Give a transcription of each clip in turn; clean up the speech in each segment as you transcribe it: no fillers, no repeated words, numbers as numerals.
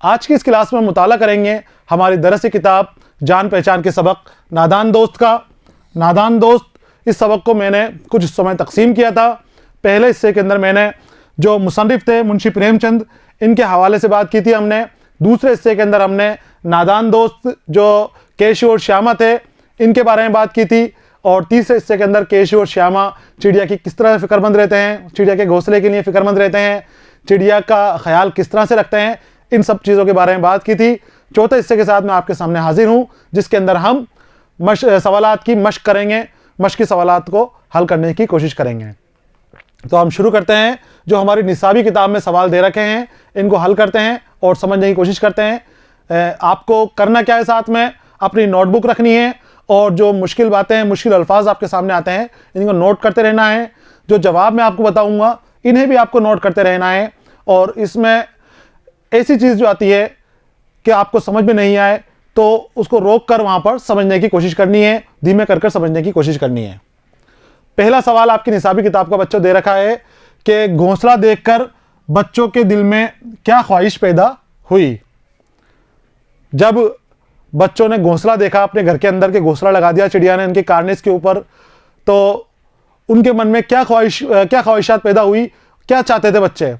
आज की इस क्लास में हम मुताला करेंगे हमारी दरस किताब जान पहचान के सबक नादान दोस्त का। नादान दोस्त इस सबक को मैंने कुछ हिस्सों में तकसीम किया था। पहले हिस्से के अंदर मैंने जो मुसन्निफ़ थे मुंशी प्रेमचंद, इनके हवाले से बात की थी हमने। दूसरे हिस्से के अंदर हमने नादान दोस्त जो केशव और श्यामा थे इनके बारे में बात की थी। और तीसरे हिस्से के अंदर केशव और श्यामा चिड़िया की किस तरह फिक्रमंद रहते हैं, चिड़िया के घोंसले के लिए फिक्रमंद रहते हैं, चिड़िया का ख्याल किस तरह से रखते हैं, इन सब चीज़ों के बारे में बात की थी। चौथे हिस्से के साथ मैं आपके सामने हाजिर हूँ, जिसके अंदर हम सवालात की मश्क करेंगे, मश्क की सवालात को हल करने की कोशिश करेंगे। तो हम शुरू करते हैं। जो हमारी निसाबी किताब में सवाल दे रखे हैं इनको हल करते हैं और समझने की कोशिश करते हैं। आपको करना क्या है, साथ में अपनी नोटबुक रखनी है और जो मुश्किल बातें, मुश्किल अल्फाज आपके सामने आते हैं इनको नोट करते रहना है। जो जवाब मैं आपको बताऊंगा इन्हें भी आपको नोट करते रहना है। और इसमें ऐसी चीज़ जो आती है कि आपको समझ में नहीं आए तो उसको रोक कर वहाँ पर समझने की कोशिश करनी है, धीमे कर समझने की कोशिश करनी है। पहला सवाल आपकी निसाबी किताब का बच्चों दे रखा है कि घोंसला देखकर बच्चों के दिल में क्या ख्वाहिश पैदा हुई। जब बच्चों ने घोंसला देखा, अपने घर के अंदर के घोंसला लगा दिया चिड़िया ने उनके कार्निस के ऊपर, तो उनके मन में क्या ख्वाहिशात पैदा हुई, क्या चाहते थे बच्चे।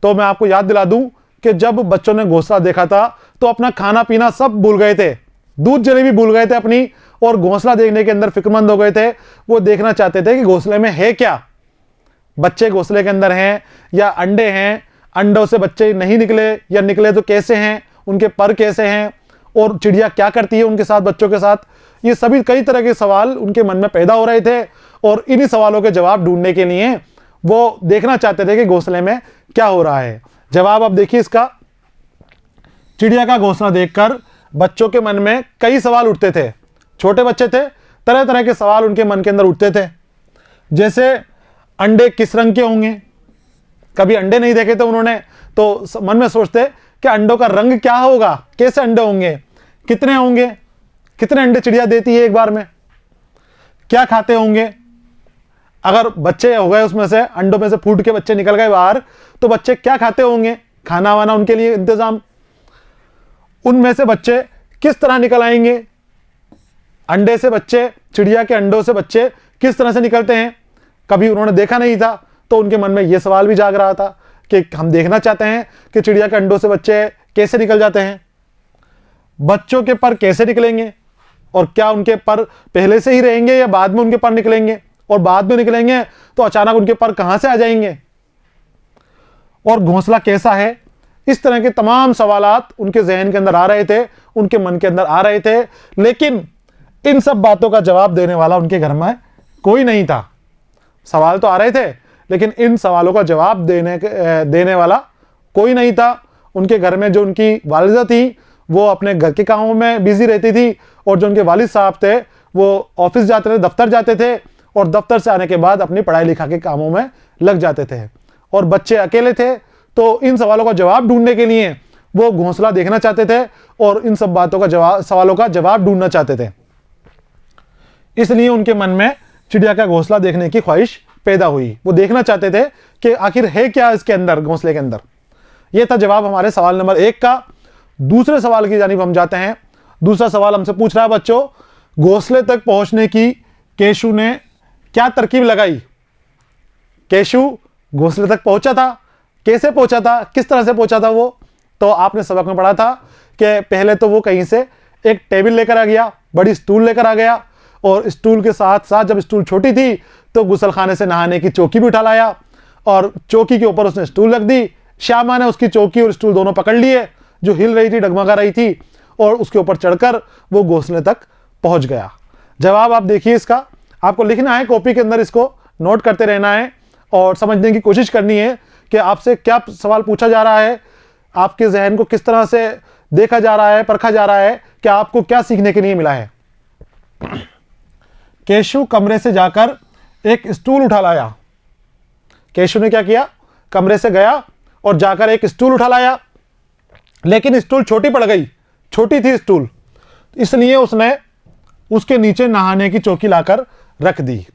तो मैं आपको याद दिला दूं कि जब बच्चों ने घोंसला देखा था तो अपना खाना पीना सब भूल गए थे, दूध जलेबी भूल गए थे अपनी, और घोंसला देखने के अंदर फिक्रमंद हो गए थे। वो देखना चाहते थे कि घोंसले में है क्या, बच्चे घोंसले के अंदर हैं या अंडे हैं, अंडों से बच्चे नहीं निकले या निकले तो कैसे हैं, उनके पर कैसे हैं, और चिड़िया क्या करती है उनके साथ, बच्चों के साथ। ये सभी कई तरह के सवाल उनके मन में पैदा हो रहे थे और इन्हीं सवालों के जवाब ढूंढने के लिए वो देखना चाहते थे कि घोंसले में क्या हो रहा है। जवाब अब देखिए इसका। चिड़िया का घोंसला देखकर बच्चों के मन में कई सवाल उठते थे। छोटे बच्चे थे, तरह तरह के सवाल उनके मन के अंदर उठते थे। जैसे अंडे किस रंग के होंगे, कभी अंडे नहीं देखे थे उन्होंने, तो मन में सोचते कि अंडों का रंग क्या होगा, कैसे अंडे होंगे, कितने होंगे, कितने अंडे चिड़िया देती है एक बार में, क्या खाते होंगे। अगर बच्चे हो गए उसमें से, अंडों में से फूट के बच्चे निकल गए बाहर, तो बच्चे क्या खाते होंगे, खाना वाना उनके लिए इंतजाम, उनमें से बच्चे किस तरह निकल आएंगे। अंडे से बच्चे, चिड़िया के अंडों से बच्चे किस तरह से निकलते हैं, कभी उन्होंने देखा नहीं था, तो उनके मन में यह सवाल भी जाग रहा था कि हम देखना चाहते हैं कि चिड़िया के अंडों से बच्चे कैसे निकल जाते हैं, बच्चों के पर कैसे निकलेंगे, और क्या उनके पर पहले से ही रहेंगे या बाद में उनके पर निकलेंगे, और बाद में निकलेंगे तो अचानक उनके पर कहां से आ जाएंगे, और घोंसला कैसा है। इस तरह के तमाम सवालात उनके जहन के अंदर आ रहे थे, उनके मन के अंदर आ रहे थे, लेकिन इन सब बातों का जवाब देने वाला उनके घर में कोई नहीं था। सवाल तो आ रहे थे लेकिन इन सवालों का जवाब देने वाला कोई नहीं था। उनके घर में जो उनकी वालिदा थी वो अपने घर के कामों में बिजी रहती थी, और जो उनके वालिद साहब थे वो ऑफिस जाते थे, दफ्तर जाते थे, और दफ्तर से आने के बाद अपनी पढ़ाई लिखा के कामों में लग जाते थे, और बच्चे अकेले थे। तो इन सवालों का जवाब ढूंढने के लिए वो घोंसला देखना चाहते थे और इन सब बातों का सवालों का जवाब ढूंढना चाहते थे। इसलिए उनके मन में चिड़िया का घोंसला देखने की ख्वाहिश पैदा हुई। वो देखना चाहते थे कि आखिर है क्या इसके अंदर, घोंसले के अंदर। यह था जवाब हमारे सवाल नंबर 1 का। दूसरे सवाल की जानिब हम जाते हैं। दूसरा सवाल हमसे पूछ रहा है बच्चों, घोंसले तक पहुंचने की केशु ने क्या तरकीब लगाई। केशु घोंसले तक पहुंचा था, कैसे पहुंचा था, किस तरह से पहुंचा था वो। तो आपने सबक में पढ़ा था कि पहले तो वो कहीं से एक टेबल लेकर आ गया, बड़ी स्टूल लेकर आ गया, और स्टूल के साथ साथ जब स्टूल छोटी थी तो गुसलखाने से नहाने की चौकी भी उठा लाया, और चौकी के ऊपर उसने स्टूल रख दी। श्यामा ने उसकी चौकी और स्टूल दोनों पकड़ लिए जो हिल रही थी, डगमगा रही थी, और उसके ऊपर चढ़कर वो घोंसले तक पहुंच गया। जवाब आप देखिए इसका। आपको लिखना है कॉपी के अंदर, इसको नोट करते रहना है और समझने की कोशिश करनी है कि आपसे क्या सवाल पूछा जा रहा है, आपके जहन को किस तरह से देखा जा रहा है, परखा जा रहा है कि आपको क्या सीखने के लिए मिला है। केशु कमरे से जाकर एक स्टूल उठा लाया। केशु ने क्या किया, कमरे से गया और जाकर एक स्टूल उठा लाया, लेकिन स्टूल छोटी पड़ गई, छोटी थी स्टूल, इसलिए उसने उसके नीचे नहाने की चौकी लाकर रख दी।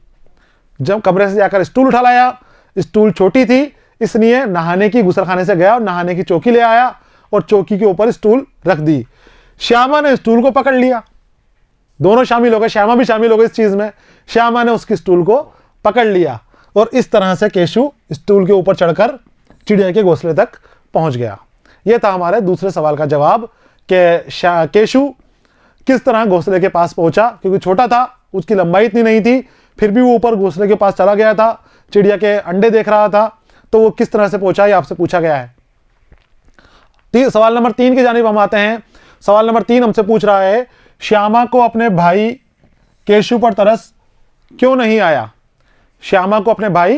जब कमरे से जाकर स्टूल उठा लाया, स्टूल छोटी थी इसलिए नहाने की गुसलखाने से गया और नहाने की चौकी ले आया, और चौकी के ऊपर स्टूल रख दी। श्यामा ने स्टूल को पकड़ लिया, दोनों शामिल हो गए, श्यामा भी शामिल हो गए इस चीज में। श्यामा ने उसकी स्टूल को पकड़ लिया और इस तरह से केशु स्टूल के ऊपर चढ़कर चिड़िया के घोंसले तक पहुंच गया। यह था हमारे दूसरे सवाल का जवाब कि केशु किस तरह घोंसले के पास पहुंचा, क्योंकि छोटा था, उसकी लंबाई इतनी नहीं थी, फिर भी वो ऊपर घोंसले के पास चला गया था, चिड़िया के अंडे देख रहा था, तो वो किस तरह से पहुंचा ये आपसे पूछा गया है। सवाल नंबर 3 की जानिब हम आते हैं। सवाल नंबर 3 हमसे पूछ रहा है, श्यामा को अपने भाई केशु पर तरस क्यों नहीं आया? श्यामा को अपने भाई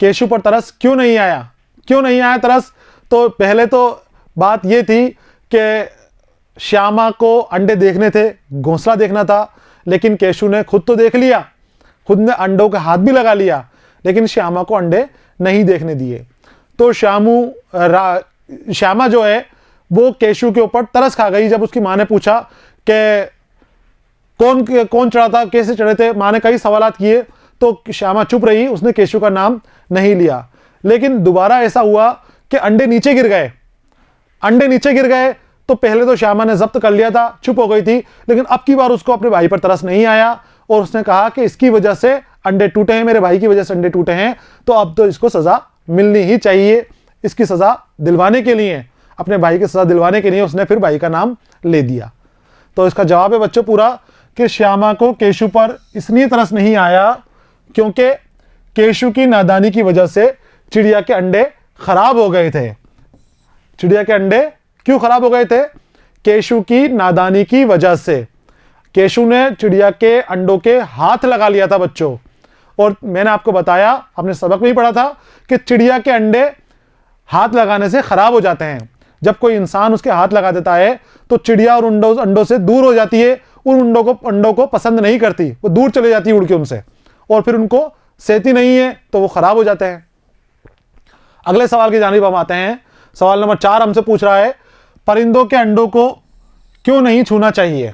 केशु पर तरस क्यों नहीं आया? क्यों नहीं आया तरस? तो पहले तो बात यह थी कि श्यामा को अंडे देखने थे, घोंसला देखना था, लेकिन केशु ने खुद तो देख लिया, खुद ने अंडों का हाथ भी लगा लिया, लेकिन श्यामा को अंडे नहीं देखने दिए। तो श्यामा जो है वो केशु के ऊपर तरस खा गई। जब उसकी माँ ने पूछा कि कौन चढ़ा था, कैसे चढ़े थे, माँ ने कई सवालात किए, तो श्यामा चुप रही, उसने केशु का नाम नहीं लिया। लेकिन दोबारा ऐसा हुआ कि अंडे नीचे गिर गए। अंडे नीचे गिर गए तो पहले तो श्यामा ने जब्त कर लिया था, चुप हो गई थी, लेकिन अब की बार उसको अपने भाई पर तरस नहीं आया और उसने कहा कि इसकी वजह से अंडे टूटे हैं, मेरे भाई की वजह से अंडे टूटे हैं, तो अब तो इसको सजा मिलनी ही चाहिए। इसकी सजा दिलवाने के लिए, अपने भाई की सजा दिलवाने के लिए उसने फिर भाई का नाम ले दिया। तो इसका जवाब है बच्चों पूरा कि श्यामा को केशु पर इसलिए तरस नहीं आया क्योंकि केशु की नादानी की वजह से चिड़िया के अंडे खराब हो गए थे। चिड़िया के अंडे क्यों खराब हो गए थे? केशु की नादानी की वजह से। केशु ने चिड़िया के अंडों के हाथ लगा लिया था बच्चों, और मैंने आपको बताया, आपने सबक में ही पढ़ा था कि चिड़िया के अंडे हाथ लगाने से खराब हो जाते हैं। जब कोई इंसान उसके हाथ लगा देता है तो चिड़िया और अंडों से दूर हो जाती है, उन अंडों को पसंद नहीं करती, वो दूर चले जाती है उड़ के उनसे, और फिर उनको सेती नहीं है तो वो खराब हो जाते हैं। अगले सवाल की जानिब हम आते हैं। सवाल नंबर 4 हमसे पूछ रहा है, परिंदों के अंडों को क्यों नहीं छूना चाहिए?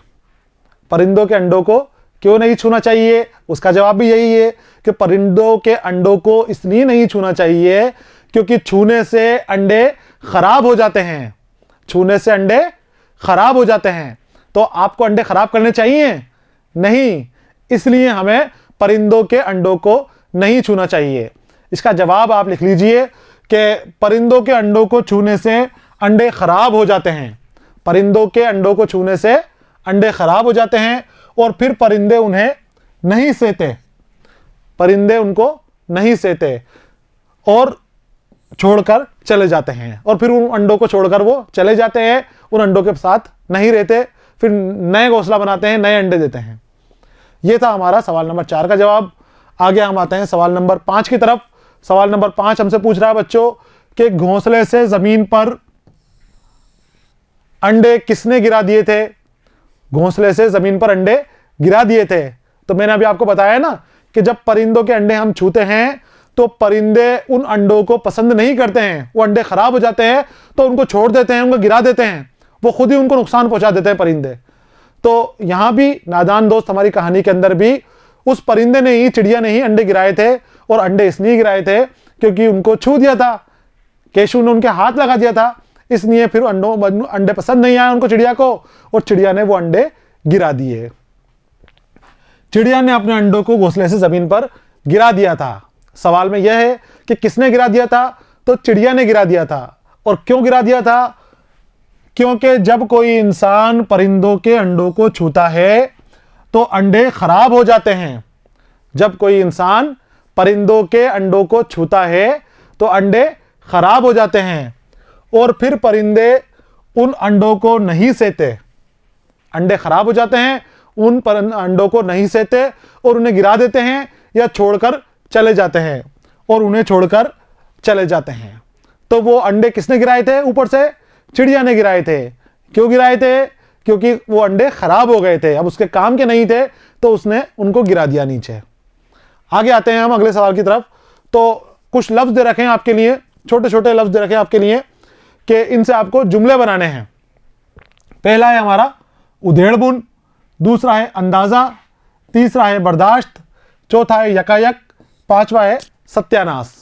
परिंदों के अंडों को क्यों नहीं छूना चाहिए? उसका जवाब भी यही है कि परिंदों के अंडों को इसलिए नहीं छूना चाहिए क्योंकि छूने से अंडे खराब हो जाते हैं। छूने से अंडे खराब हो जाते हैं। तो आपको अंडे खराब करने चाहिए? नहीं, इसलिए हमें परिंदों के अंडों को नहीं छूना चाहिए। इसका जवाब आप लिख लीजिए कि परिंदों के अंडों को छूने से अंडे खराब हो जाते हैं। परिंदों के अंडों को छूने से अंडे खराब हो जाते हैं और फिर परिंदे उन्हें नहीं सेते, परिंदे उनको नहीं सेते और छोड़कर चले जाते हैं, और फिर उन अंडों को छोड़कर वो चले जाते हैं, उन अंडों के साथ नहीं रहते, फिर नए घोंसला बनाते हैं, नए अंडे देते हैं। यह था हमारा सवाल नंबर 4 का जवाब। आगे हम आते हैं सवाल नंबर 5 की तरफ। सवाल नंबर 5 हमसे पूछ रहा है बच्चों कि घोंसले से जमीन पर अंडे किसने गिरा दिए थे? घोंसले से जमीन पर अंडे गिरा दिए थे। तो मैंने अभी आपको बताया ना कि जब परिंदों के अंडे हम छूते हैं तो परिंदे उन अंडों को पसंद नहीं करते हैं, वो अंडे खराब हो जाते हैं तो उनको छोड़ देते हैं, उनको गिरा देते हैं, वो खुद ही उनको नुकसान पहुंचा देते हैं परिंदे। तो यहां भी नादान दोस्त हमारी कहानी के अंदर भी उस परिंदे ने ही, चिड़िया ने ही अंडे गिराए थे, और अंडे इसलिए गिराए थे क्योंकि उनको छू दिया था, केशु ने उनके हाथ लगा दिया था, इसलिए फिर अंडे पसंद नहीं आए उनको, चिड़िया को, और चिड़िया ने वो अंडे गिरा दिए। चिड़िया ने अपने अंडों को घोंसले से जमीन पर गिरा दिया था। सवाल में यह है कि किसने गिरा दिया था? तो चिड़िया ने गिरा दिया था। और क्यों गिरा दिया था? क्योंकि जब कोई इंसान परिंदों के अंडों को छूता है तो अंडे खराब हो जाते हैं। जब कोई इंसान परिंदों के अंडों को छूता है तो अंडे खराब हो जाते हैं, और फिर परिंदे उन अंडों को नहीं सेते। अंडे खराब हो जाते हैं, उन अंडों को नहीं सेते और उन्हें गिरा देते हैं या छोड़कर चले जाते हैं, और उन्हें छोड़कर चले जाते हैं। तो वो अंडे किसने गिराए थे? ऊपर से चिड़िया ने गिराए थे। क्यों गिराए थे? क्योंकि वो अंडे खराब हो गए थे, अब उसके काम के नहीं थे, तो उसने उनको गिरा दिया नीचे। आगे आते हैं हम अगले सवाल की तरफ। तो कुछ लफ्ज दे रखे हैं आपके लिए, छोटे छोटे लफ्ज दे रखे हैं आपके लिए कि इनसे आपको जुमले बनाने हैं। पहला है हमारा उधेड़बुन, दूसरा है अंदाजा, तीसरा है बर्दाश्त, चौथा है यकायक, पांचवा है सत्यानाश।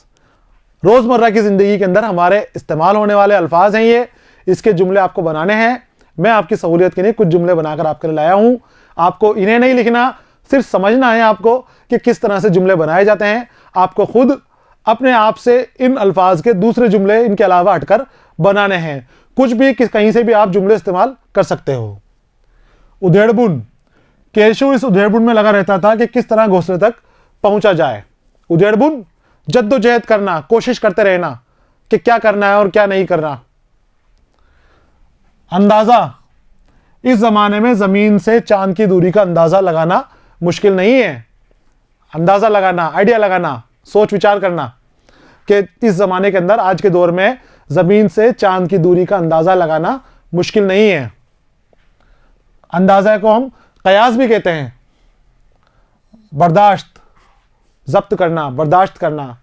रोजमर्रा की जिंदगी के अंदर हमारे इस्तेमाल होने वाले अल्फाज हैं ये। इसके जुमले आपको बनाने हैं। मैं आपकी सहूलियत के लिए कुछ जुमले बनाकर आपके लिए लाया हूं। आपको इन्हें नहीं लिखना, सिर्फ समझना है आपको कि किस तरह से जुमले बनाए जाते हैं। आपको खुद अपने आप से इन अल्फाज के दूसरे जुमले इनके अलावा हटकर बनाने हैं। कुछ भी कहीं से भी आप जुमले इस्तेमाल कर सकते हो। उधेड़बुन, केशु इस उधेड़बुन में लगा रहता था कि किस तरह घोंसले तक पहुंचा जाए। उधेड़बुन, जद्दोजहद करना, कोशिश करते रहना कि क्या करना है और क्या नहीं करना। अंदाजा, इस जमाने में जमीन से चांद की दूरी का अंदाजा लगाना मुश्किल नहीं है। अंदाजा लगाना, आइडिया लगाना, सोच विचार करना कि इस जमाने के अंदर, आज के दौर में जमीन से चांद की दूरी का अंदाजा लगाना मुश्किल नहीं है। अंदाजा को हम कयास भी कहते हैं। बर्दाश्त, जब्त करना, बर्दाश्त करना,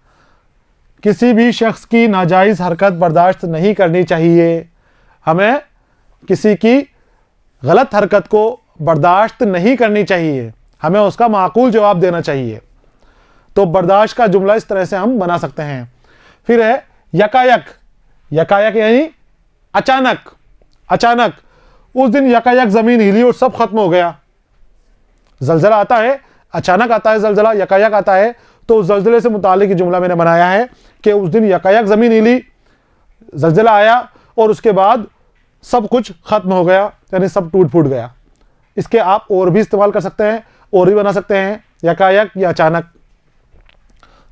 किसी भी शख्स की नाजायज़ हरकत बर्दाश्त नहीं करनी चाहिए। हमें किसी की गलत हरकत को बर्दाश्त नहीं करनी चाहिए, हमें उसका माकूल जवाब देना चाहिए। तो बर्दाश्त का जुमला इस तरह से हम बना सकते हैं। फिर है यकायक, यकायक यानी अचानक। अचानक, उस दिन यकायक ज़मीन हिली और सब खत्म हो गया। जलजला आता है, अचानक आता है जलजला, यकायक आता है, तो उस जलजले से मुतालिक जुमला मैंने बनाया है कि उस दिन यकायक ज़मीन हिली, जलजला आया और उसके बाद सब कुछ खत्म हो गया, यानी सब टूट फूट गया। इसके आप और भी इस्तेमाल कर सकते हैं, और भी बना सकते हैं, यकायक या अचानक।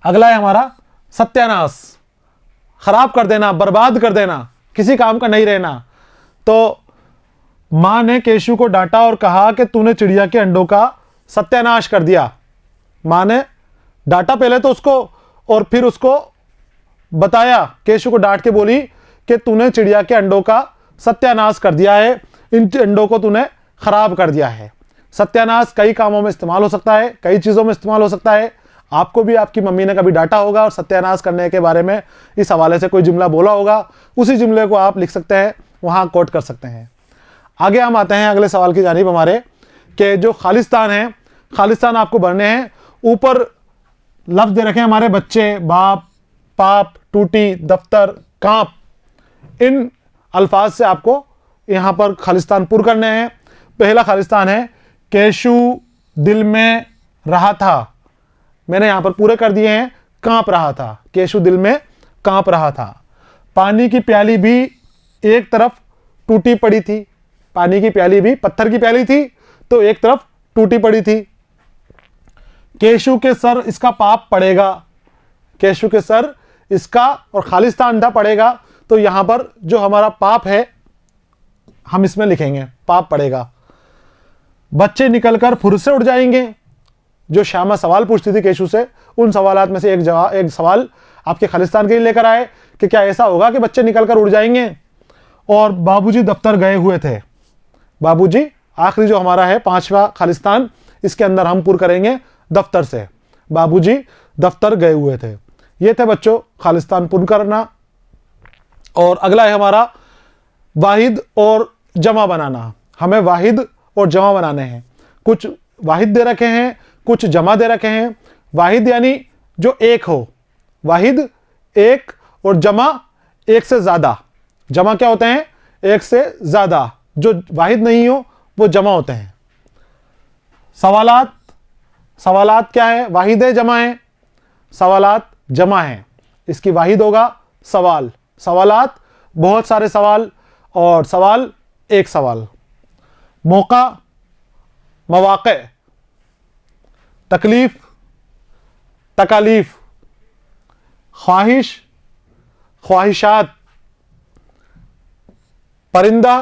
अगला है हमारा सत्यानाश, खराब कर देना, बर्बाद कर देना, किसी काम का नहीं रहना। तो माँ ने केशु को डांटा और कहा कि तूने चिड़िया के अंडों का सत्यानाश कर दिया। माँ ने डांटा पहले तो उसको, और फिर उसको बताया, केशु को डांट के बोली कि तूने चिड़िया के अंडों का सत्यानाश कर दिया है, इन अंडों को तूने खराब कर दिया है। सत्यानाश कई कामों में इस्तेमाल हो सकता है, कई चीज़ों में इस्तेमाल हो सकता है। आपको भी आपकी मम्मी ने कभी डांटा होगा और सत्यानाश करने के बारे में इस हवाले से कोई जुमला बोला होगा, उसी जुमले को आप लिख सकते हैं, वहाँ कोट कर सकते हैं। आगे हम आते हैं अगले सवाल की जानिब हमारे, कि जो खालिस्तान है, खालिस्तान आपको भरने हैं। ऊपर लफ्ज़ दे रखे हैं हमारे बच्चे, बाप, पाप, टूटी, दफ्तर, कांप। इन अल्फाज से आपको यहाँ पर खालिस्तान पुर करने हैं। पहला खालिस्तान है केशु दिल में रहा था, मैंने यहाँ पर पूरे कर दिए हैं। कांप रहा था, केशु दिल में कांप रहा था। पानी की प्याली भी एक तरफ टूटी पड़ी थी, पानी की प्याली भी पत्थर की प्याली थी तो एक तरफ टूटी पड़ी थी। केशु के सर इसका पाप पड़ेगा, केशु के सर इसका, और खालिस्तान था पड़ेगा, तो यहां पर जो हमारा पाप है हम इसमें लिखेंगे, पाप पड़ेगा। बच्चे निकलकर फुर से उड़ जाएंगे, जो श्यामा सवाल पूछती थी केशु से, उन सवालात में से एक सवाल आपके खालिस्तान के लिए लेकर आए कि क्या ऐसा होगा कि बच्चे निकलकर उड़ जाएंगे। और बाबूजी दफ्तर गए हुए थे, बाबूजी आखिरी जो हमारा है पांचवा खालिस्तान, इसके अंदर हम पुर करेंगे दफ्तर से। बाबूजी दफ्तर गए हुए थे। ये थे बच्चों खालिस्तान पुर करना। और अगला है हमारा वाहिद और जमा बनाना। हमें वाहिद और जमा बनाने हैं। कुछ वाहिद दे रखे हैं, कुछ जमा दे रखे हैं। वाहिद यानी जो एक हो, वाहिद एक, और जमा एक से ज़्यादा। जमा क्या होते हैं? एक से ज़्यादा। जो वाहिद नहीं हो वो जमा होते हैं। सवालात, सवालात क्या है? वाहिद है जमा है? सवालात जमा है, इसकी वाहिद होगा सवाल। सवालात बहुत सारे सवाल, और सवाल एक सवाल। मौका, मवाक़े, तकलीफ, तकालीफ, ख्वाहिश, ख्वाहिशात, परिंदा,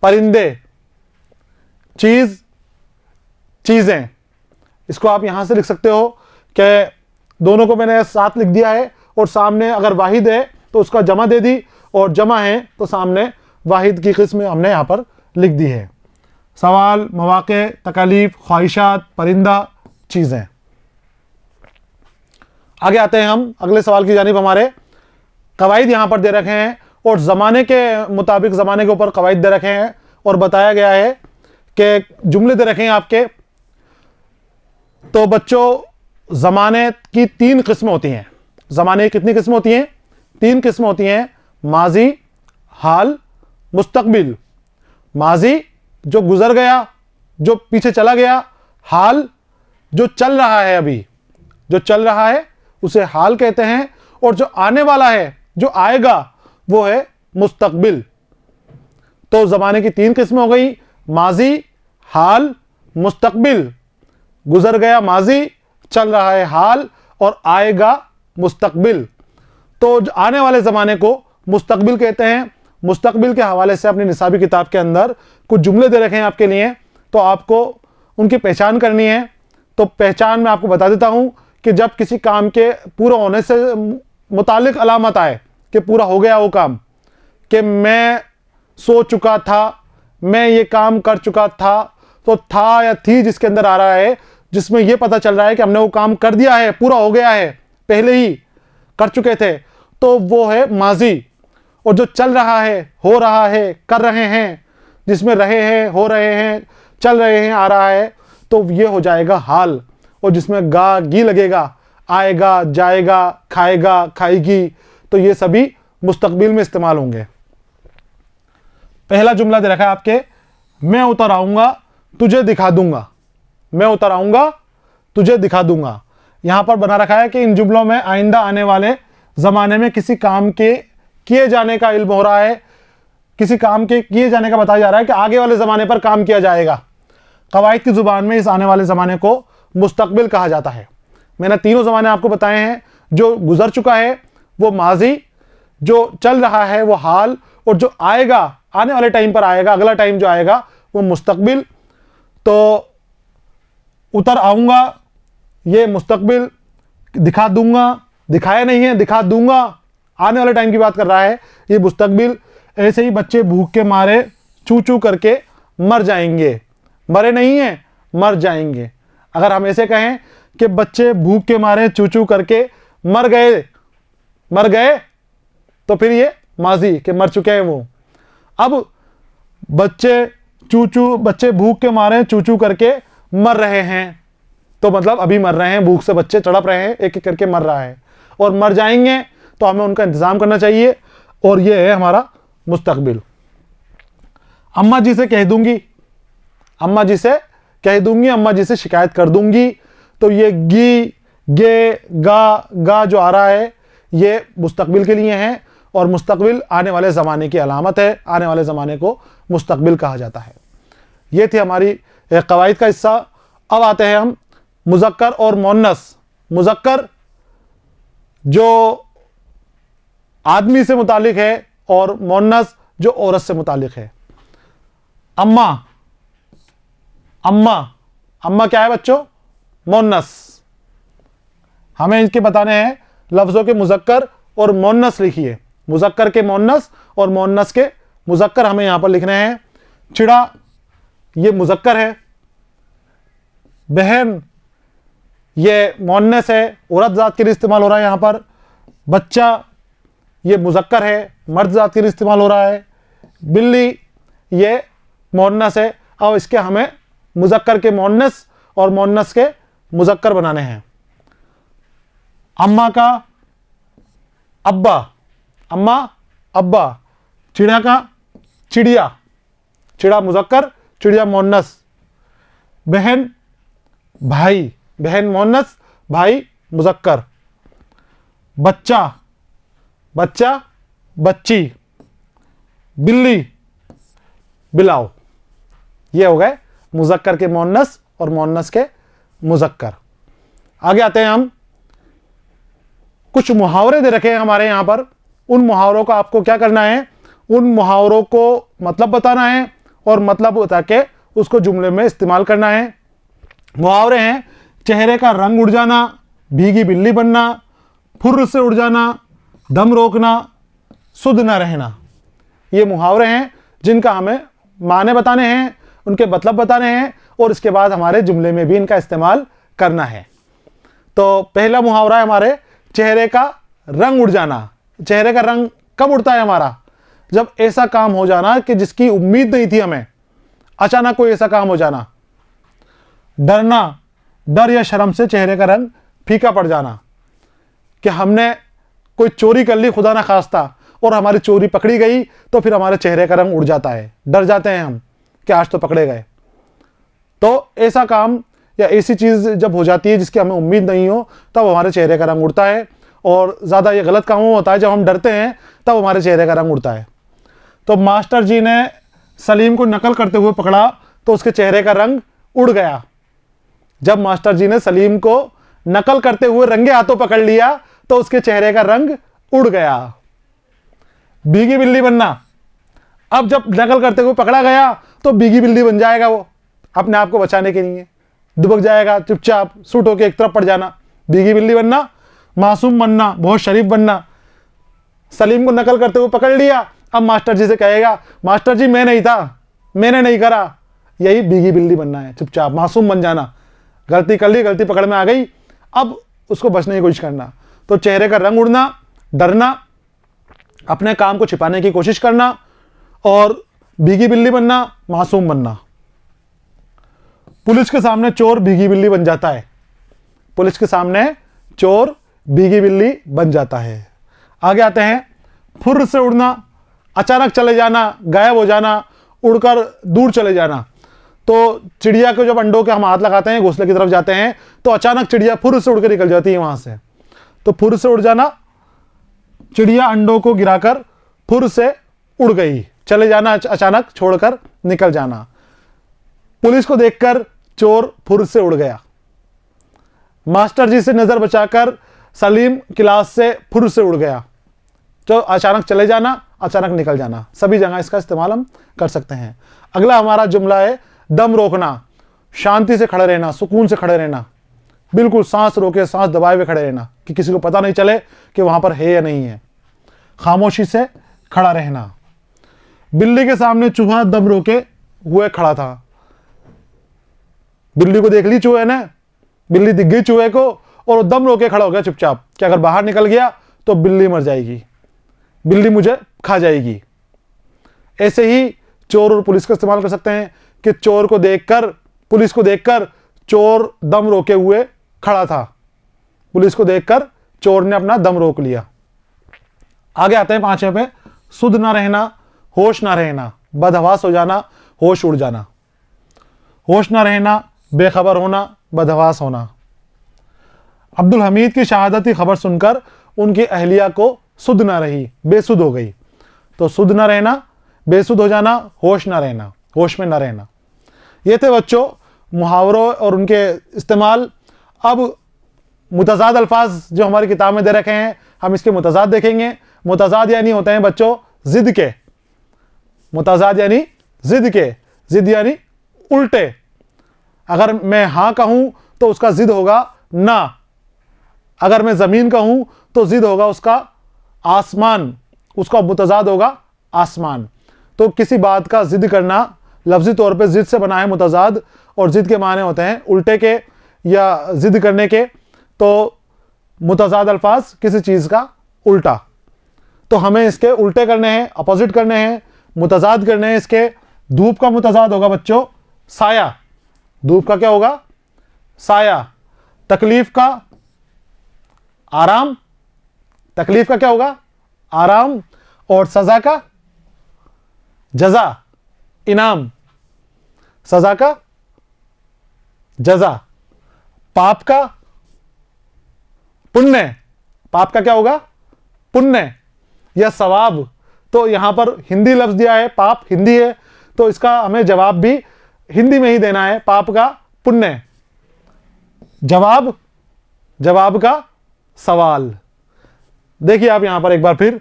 परिंदे, चीज़, चीज़ें। इसको आप यहां से लिख सकते हो कि दोनों को मैंने साथ लिख दिया है, और सामने अगर वाहिद है तो उसका जमा दे दी, और जमा है तो सामने वाहिद की किस्म हमने यहाँ पर लिख दी है। सवाल, मवाक़े, तकालीफ, ख्वाहिशात, परिंदा, चीज़ें। आगे आते हैं हम अगले सवाल की जानिब। हमारे कवायद यहाँ पर दे रखे हैं, और ज़माने के मुताबिक ज़माने के ऊपर कवायद दे रखे हैं, और बताया गया है कि जुमले दे रखे हैं आपके। तो बच्चों ज़माने की तीन किस्में होती हैं। ज़माने की कितनी किस्में होती हैं? तीन किस्में होती हैं। माजी, हाल, मुस्तकबिल। माजी जो गुजर गया, जो पीछे चला गया, हाल जो चल रहा है, अभी जो चल रहा है उसे हाल कहते हैं, और जो आने वाला है, जो आएगा, वो है मुस्तकबिल। तो ज़माने की 3 किस्में हो गई, माजी, हाल, मुस्तकबिल। गुजर गया माजी, चल रहा है हाल, और आएगा मुस्तकबिल। तो आने वाले ज़माने को मुस्तकबिल कहते हैं। मुस्तकबिल के हवाले से अपनी निसाबी किताब के अंदर कुछ जुमले दे रखे हैं आपके लिए, तो आपको उनकी पहचान करनी है। तो पहचान मैं आपको बता देता हूं कि जब किसी काम के पूरा होने से मुतालिक अलामत आए कि पूरा हो गया वो काम, कि मैं सो चुका था, मैं ये काम कर चुका था, तो था या थी जिसके अंदर आ रहा है, जिसमें ये पता चल रहा है कि हमने वो काम कर दिया है, पूरा हो गया है, पहले ही कर चुके थे, तो वो है माजी। और जो चल रहा है, हो रहा है, कर रहे हैं, जिसमें रहे हैं, हो रहे हैं, चल रहे हैं, आ रहा है, तो ये हो जाएगा हाल। और जिसमें गा गी लगेगा, आएगा, जाएगा, खाएगा, खाएगी, तो ये सभी मुस्तकबिल में इस्तेमाल होंगे। पहला जुमला दे रखा है आपके, मैं उतर आऊंगा, तुझे दिखा दूंगा। मैं उतर आऊंगा, तुझे दिखा दूंगा। यहां पर बना रखा है कि इन जुमलों में आइंदा आने वाले ज़माने में किसी काम के किए जाने का इल्म हो रहा है, किसी काम के किए जाने का बताया जा रहा है कि आगे वाले ज़माने पर काम किया जाएगा। कवायद की ज़ुबान में इस आने वाले ज़माने को मुस्तकबिल कहा जाता है। मैंने तीनों ज़माने आपको बताए हैं। जो गुजर चुका है वो माजी, जो चल रहा है वो हाल, और जो आएगा, आने वाले टाइम पर आएगा, अगला टाइम जो आएगा वो मुस्तकबिल। तो उतर आऊँगा ये मुस्तकबिल, दिखा दूंगा, दिखाया नहीं है, दिखा दूंगा, आने वाले टाइम की बात कर रहा है, ये मुस्तकबिल। ऐसे ही बच्चे भूख के मारे चू चू करके मर जाएंगे। मरे नहीं हैं, मर जाएंगे। अगर हम ऐसे कहें कि बच्चे भूख के मारे चू चू करके मर गए, तो फिर ये माजी के मर चुके हैं वो। अब बच्चे भूख के मारे चू चू करके मर रहे हैं, तो मतलब अभी मर रहे हैं, भूख से बच्चे तड़प रहे हैं, एक एक करके मर रहा है, और मर जाएंगे, तो हमें उनका इंतज़ाम करना चाहिए, और ये है हमारा मुस्तकबिल। अम्मा जी से कह दूंगी, अम्मा जी से कह दूंगी, अम्मा जी से शिकायत कर दूंगी। तो ये गी, गे, गा जो आ रहा है, ये मुस्तकबिल के लिए है, और मुस्तकबिल आने वाले ज़माने की अलामत है। आने वाले ज़माने को मुस्तकबिल कहा जाता है। ये थी हमारी कवायद का हिस्सा। अब आते हैं हम मुज़क्कर और मुअन्नस। मुज़क्कर जो आदमी से मुतालिक है, और मुअन्नस जो औरत से मुतालिक है। अम्मा, अम्मा, अम्मा क्या है बच्चों? मुअन्नस। हमें इनके बताने हैं लफ्ज़ों के मुज़क्कर और मुअन्नस लिखिए। मुज़क्कर के मुअन्नस और मुअन्नस के मुज़क्कर हमें यहां पर लिखने हैं। चिड़ा ये मुज़क्कर है, बहन ये मुअन्नस है, औरत ज़ात के लिए इस्तेमाल हो रहा है यहां पर। बच्चा ये मुज़क्कर है, मर्द ज़ात के लिए इस्तेमाल हो रहा है। बिल्ली ये मुअन्नस है। अब इसके हमें मुज़क्कर के मुअन्नस और मुअन्नस के मुज़क्कर बनाने हैं। अम्मा का अब्बा, अम्मा अब्बा। चिड़िया का चिड़िया, चिड़ा मुज़क्कर, चिड़िया मुअन्नस। बहन भाई, बहन मुअन्नस, भाई मुज़क्कर। बच्चा, बच्चा बच्ची। बिल्ली बिलाव। ये हो गए मुज़क्कर के मुअन्नस और मुअन्नस के मुज़क्कर। आगे आते हैं हम। कुछ मुहावरे दे रखे हैं हमारे यहाँ पर। उन मुहावरों का आपको क्या करना है? उन मुहावरों को मतलब बताना है, और मतलब बता के उसको जुमले में इस्तेमाल करना है। मुहावरे हैं, चेहरे का रंग उड़ जाना, भीगी बिल्ली बनना, फुर्र से उड़ जाना, दम रोकना, सुध न रहना। ये मुहावरे हैं जिनका हमें माने बताने हैं, उनके मतलब बताने हैं, और इसके बाद हमारे जुमले में भी इनका इस्तेमाल करना है। तो पहला मुहावरा है हमारे, चेहरे का रंग उड़ जाना। चेहरे का रंग कब उड़ता है हमारा? जब ऐसा काम हो जाना कि जिसकी उम्मीद नहीं थी हमें, अचानक कोई ऐसा काम हो जाना। डरना, डर या शर्म से चेहरे का रंग फीका पड़ जाना, कि हमने कोई चोरी कर ली खुदा ना खास्ता, और हमारी चोरी पकड़ी गई तो फिर हमारे चेहरे का रंग उड़ जाता है, डर जाते हैं हम कि आज तो पकड़े गए। तो ऐसा काम या ऐसी चीज़ जब हो जाती है जिसकी हमें उम्मीद नहीं हो, तब हमारे चेहरे का रंग उड़ता है। और ज़्यादा ये गलत कामों में होता है, जब हम डरते हैं तब हमारे चेहरे का रंग उड़ता है। तो मास्टर जी ने सलीम को नकल करते हुए पकड़ा तो उसके चेहरे का रंग उड़ गया। जब मास्टर जी ने सलीम को नकल करते हुए रंगे हाथों पकड़ लिया तो उसके चेहरे का रंग उड़ गया। भीगी बिल्ली बनना, अब जब नकल करते हुए पकड़ा गया तो भीगी बिल्ली बन जाएगा, वो अपने आप को बचाने के लिए दुबक जाएगा, चुपचाप सूट होके एक तरफ पड़ जाना। भीगी बिल्ली बनना, मासूम बनना, बहुत शरीफ बनना। सलीम को नकल करते हुए पकड़ लिया, अब मास्टर जी से कहेगा मास्टर जी मैं नहीं था, मैंने नहीं करा। यही भीगी बिल्ली बनना है, चुपचाप मासूम बन जाना। गलती कर ली, गलती पकड़ में आ गई, अब उसको बचने की कोशिश करना। तो चेहरे का रंग उड़ना, डरना, अपने काम को छिपाने की कोशिश करना और भीगी बिल्ली बनना, मासूम बनना। पुलिस के सामने चोर भीगी बिल्ली बन जाता है। पुलिस के सामने चोर भीगी बिल्ली बन जाता है। आगे आते हैं, फुर्र से उड़ना, अचानक चले जाना, गायब हो जाना, उड़कर दूर चले जाना। तो चिड़िया के जब अंडों के हम हाथ लगाते हैं, घोंसले की तरफ जाते हैं, तो अचानक चिड़िया फुर्र से उड़कर निकल जाती है वहां से। तो फुर्र से उड़ जाना, चिड़िया अंडों को गिराकर फुर्र से उड़ गई, चले जाना, अचानक छोड़कर निकल जाना। पुलिस को देखकर चोर फुर्र से उड़ गया। मास्टर जी से नजर बचाकर सलीम क्लास से फुर्र से उड़ गया। तो अचानक चले जाना, अचानक निकल जाना, सभी जगह इसका इस्तेमाल हम कर सकते हैं। अगला हमारा जुमला है दम रोकना, शांति से खड़े रहना, सुकून से खड़े रहना, बिल्कुल सांस रोके, सांस दबाए हुए खड़े रहना कि किसी को पता नहीं चले कि वहां पर है या नहीं है। खामोशी से खड़ा रहना। बिल्ली के सामने चूहा दम रोके हुए खड़ा था। बिल्ली को देख ली चूहे ने, बिल्ली दिख गई चूहे को और वो दम रोके खड़ा हो गया चुपचाप कि अगर बाहर निकल गया तो बिल्ली मर जाएगी, बिल्ली मुझे खा जाएगी। ऐसे ही चोर और पुलिस का इस्तेमाल कर सकते हैं कि चोर को देखकर, पुलिस को देखकर चोर दम रोके हुए खड़ा था। पुलिस को देखकर चोर ने अपना दम रोक लिया। आगे आते हैं 5वें पे, सुध ना रहना, होश ना रहना, बदहवास हो जाना, होश उड़ जाना। होश ना रहना, बेखबर होना, बदहवास होना। अब्दुल हमीद की शहादत की खबर सुनकर उनकी अहलिया को सुध ना रही, बेसुध हो गई। तो सुध ना रहना, बेसुध हो जाना, होश ना रहना, होश में ना रहना। ये थे बच्चों मुहावरों और उनके इस्तेमाल। अब मुतज़ाद अल्फाज जो हमारी किताब में दे रखे हैं, हम इसके मुतज़ाद देखेंगे। मुतज़ाद यानी होते हैं बच्चों जिद के, मुतज़ाद यानी जिद के, जिद यानी उल्टे। अगर मैं हाँ कहूं तो उसका जिद होगा ना, अगर मैं ज़मीन कहूं तो जिद होगा उसका आसमान, उसका मुतज़ाद होगा आसमान। तो किसी बात का जिद करना लफ्जी तौर पे जिद से बना है मुतज़ाद, और जिद के माने होते हैं उल्टे के या जिद करने के। तो मुतज़ाद अल्फाज किसी चीज़ का उल्टा, तो हमें इसके उल्टे करने हैं, अपोजिट करने हैं, मुतज़ाद करने हैं इसके। धूप का मुतज़ाद होगा बच्चों साया, धूप का क्या होगा? साया। तकलीफ का आराम, तकलीफ का क्या होगा? आराम। और सजा का जजा, इनाम, सजा का जजा। पाप का पुण्य, पाप का क्या होगा? पुण्य या सवाब। तो यहां पर हिंदी लफ्ज दिया है, पाप हिंदी है, तो इसका हमें जवाब भी हिंदी में ही देना है, पाप का पुण्य। जवाब, जवाब का सवाल। देखिए आप यहां पर एक बार फिर,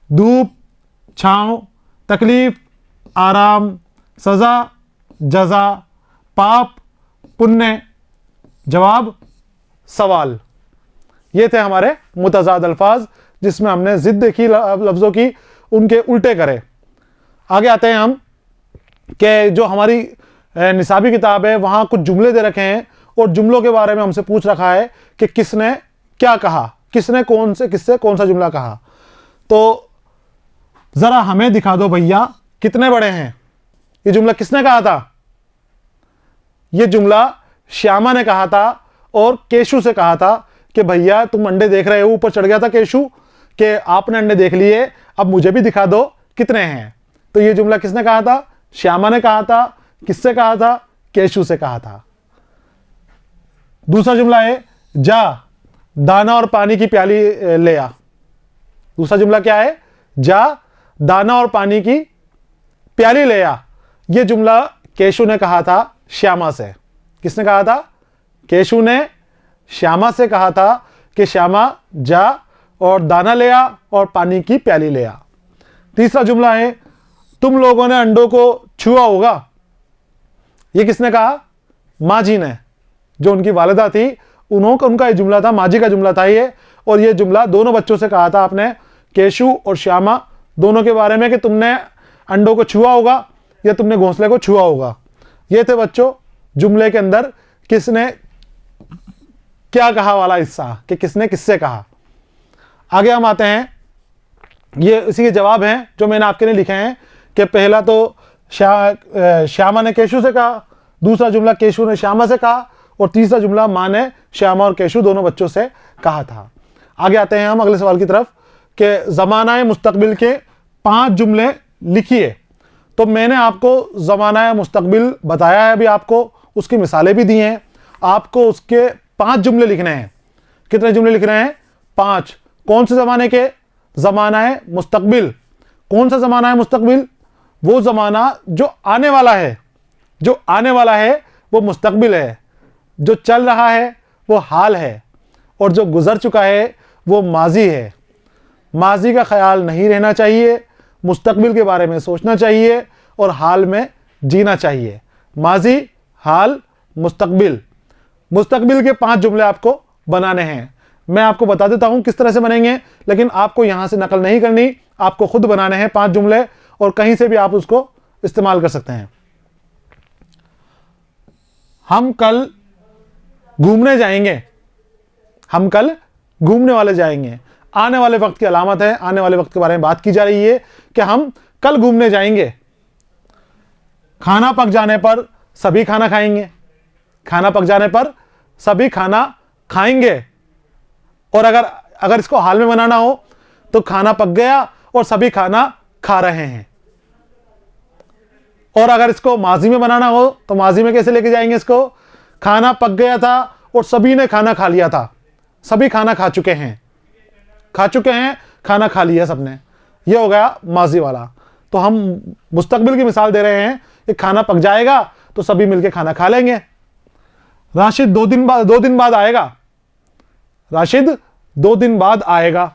धूप, छांव, तकलीफ, आराम, सजा, जजा, पाप, पुण्य, जवाब, सवाल। ये थे हमारे मुतज़ाद अल्फाज जिसमें हमने जिद देखी लफ्ज़ों की, उनके उल्टे करे। आगे आते हैं हम कि जो हमारी निसाबी किताब है वहाँ कुछ जुमले दे रखे हैं और जुमलों के बारे में हमसे पूछ रखा है कि किसने क्या कहा, किसने कौन से किससे कौन सा जुमला कहा। तो ज़रा हमें दिखा दो भैया कितने बड़े हैं। ये जुमला किसने कहा था? ये जुमला श्यामा ने कहा था और केशु से कहा था कि भैया तुम अंडे देख रहे हो, ऊपर चढ़ गया था केशु कि आपने अंडे देख लिए, अब मुझे भी दिखा दो कितने हैं। तो ये जुमला किसने कहा था? श्यामा ने कहा था। किससे कहा था? केशु से कहा था। दूसरा जुमला है जा दाना और पानी की प्याली ले आ। दूसरा जुमला क्या है? जा दाना और पानी की प्याली ले आ। यह जुमला केशु ने कहा था श्यामा से। किसने कहा था? केशु ने श्यामा से कहा था कि श्यामा जा और दाना ले आ और पानी की प्याली ले आ। तीसरा जुमला है तुम लोगों ने अंडों को छुआ होगा। यह किसने कहा? माँ जी ने, जो उनकी वालिदा थी, उनका ये जुमला था, माँ जी का जुमला था ये। और ये जुमला दोनों बच्चों से कहा था आपने, केशु और श्यामा दोनों के बारे में, कि तुमने अंडों को छुआ होगा या तुमने घोंसले को छुआ होगा। ये थे बच्चों जुमले के अंदर किसने क्या कहा वाला हिस्सा, कि किसने किससे कहा। आगे हम आते हैं, ये इसी के जवाब हैं जो मैंने आपके लिए लिखे हैं। कि पहला तो श्यामा ने केशु से कहा, दूसरा जुमला केशु ने श्यामा से कहा, और तीसरा जुमला माँ ने श्यामा और केशु दोनों बच्चों से कहा था। आगे आते हैं हम अगले सवाल की तरफ, कि ज़माना मुस्तकबिल के 5 जुमले लिखिए। तो मैंने आपको ज़माना मुस्तकबिल बताया है, अभी आपको उसकी मिसालें भी दी हैं। आपको उसके 5 जुमले लिखने हैं। कितने जुमले लिख रहे हैं? 5। कौन से ज़माने के? ज़माना मुस्तकबिल। कौन सा ज़माना है मुस्तकबिल? वो ज़माना जो आने वाला है। जो आने वाला है वो मुस्तकबिल है। जो चल रहा है वो हाल है, और जो गुजर चुका है वो माजी है। माजी का ख्याल नहीं रहना चाहिए, मुस्तकबिल के बारे में सोचना चाहिए और हाल में जीना चाहिए। माजी, हाल, मुस्तकबिल। मुस्तकबिल के 5 जुमले आपको बनाने हैं। मैं आपको बता देता हूं किस तरह से बनेंगे, लेकिन आपको यहां से नकल नहीं करनी, आपको खुद बनाने हैं 5 जुमले, और कहीं से भी आप उसको इस्तेमाल कर सकते हैं। हम कल घूमने जाएंगे। हम कल घूमने वाले जाएंगे। आने वाले वक्त की अलामत है, आने वाले वक्त के बारे में बात की जा रही है कि हम कल घूमने जाएंगे। खाना पक जाने पर सभी खाना खाएंगे। खाना पक जाने पर सभी खाना खाएंगे। और अगर इसको हाल में बनाना हो तो खाना पक गया और सभी खाना खा रहे हैं। और अगर इसको माजी में बनाना हो तो माजी में कैसे लेके जाएंगे इसको? खाना पक गया था और सभी ने खाना खा लिया था। सभी खाना खा चुके हैं। खा चुके हैं, खाना खा लिया सबने। ये हो गया माजी वाला। तो हम मुस्तकबिल की मिसाल दे रहे हैं कि खाना पक जाएगा तो सभी मिलके खाना खा लेंगे। राशिद 2 दिन बाद आएगा। राशिद 2 दिन बाद आएगा।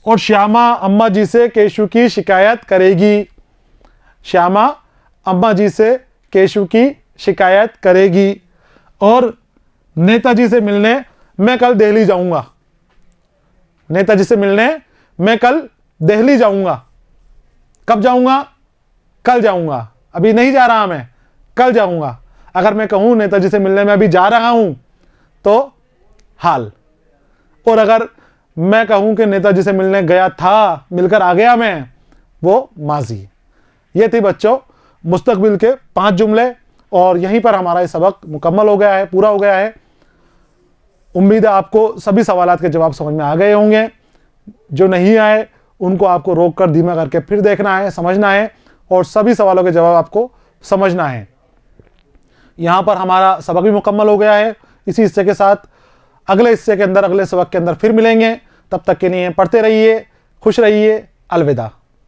और श्यामा अम्मा जी से केशु की शिकायत करेगी। श्यामा अम्मा जी से केशु की शिकायत करेगी। और नेताजी से मिलने मैं कल दिल्ली जाऊंगा। नेताजी से मिलने मैं कल दिल्ली जाऊंगा। कब जाऊंगा? कल जाऊंगा। अभी नहीं जा रहा मैं, कल जाऊंगा। अगर मैं कहूं नेताजी से मिलने में अभी जा रहा हूं तो हाल। और अगर मैं कहूं कि नेताजी से मिलने गया था, मिलकर आ गया मैं, वो माजी। ये थी बच्चों मुस्तकबिल के 5 जुमले। और यहीं पर हमारा ये सबक मुकम्मल हो गया है, पूरा हो गया है। उम्मीद है आपको सभी सवालात के जवाब समझ में आ गए होंगे। जो नहीं आए उनको आपको रोक कर धीमा करके फिर देखना है, समझना है, और सभी सवालों के जवाब आपको समझना है। यहाँ पर हमारा सबक भी मुकम्मल हो गया है। इसी हिस्से के साथ अगले हिस्से के अंदर, अगले सबक के अंदर फिर मिलेंगे। तब तक के लिए पढ़ते रहिए, खुश रहिए। अलविदा।